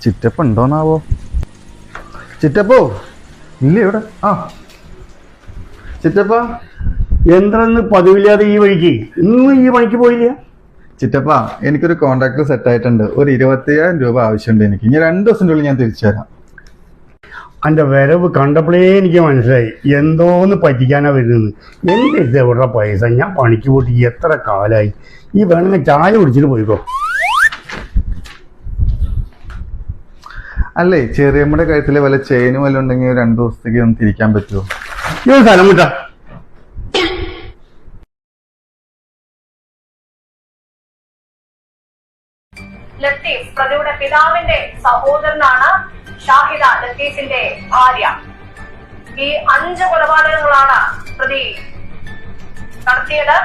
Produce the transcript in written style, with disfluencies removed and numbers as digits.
ചിറ്റപ്പ ഉണ്ടോന്നാവോ? ചിറ്റപ്പോ ഇല്ല ഇവിടെ. ആ ചിറ്റപ്പ എന്താന്ന് പതിവില്ലാതെ ഈ വഴിക്ക് ഇന്നും ഈ പണിക്ക് പോയില്ല? ചിറ്റപ്പ എനിക്കൊരു കോൺട്രാക്ട് സെറ്റ് ആയിട്ടുണ്ട്. ഒരു 25,000 രൂപ ആവശ്യമുണ്ട് എനിക്ക്. ഇനി 2 ദിവസത്തിൻ്റെ ഉള്ളിൽ ഞാൻ തിരിച്ചു തരാം. എൻ്റെ വരവ് കണ്ടപ്പോഴേ എനിക്ക് മനസ്സിലായി എന്തോന്ന് പറ്റിക്കാനാ വരുന്നത്. എൻ്റെ ഇത് എവിടെ പൈസ? ഞാൻ പണിക്ക് പോയിട്ട് എത്ര കാലമായി. ഈ വേണമെങ്കിൽ ചായ കുടിച്ചിട്ട് പോയിക്കോ. അല്ലേ ചെറിയമ്മയുടെ കഴുത്തിലെ വല്ല ചെയിനും വല്ല ഉണ്ടെങ്കിൽ 2 ദിവസത്തേക്ക് ഒന്ന് തിരിക്കാൻ പറ്റുമോ? ഈ സ്ഥലം വിട്ടാ. ലത്തീഫ് പ്രതിയുടെ പിതാവിന്റെ സഹോദരനാണ് ഷാഹിദ ലത്തീഫിന്റെ ഭാര്യ. ഈ 5 കൊലപാതകങ്ങളാണ് പ്രതി നടത്തിയത്.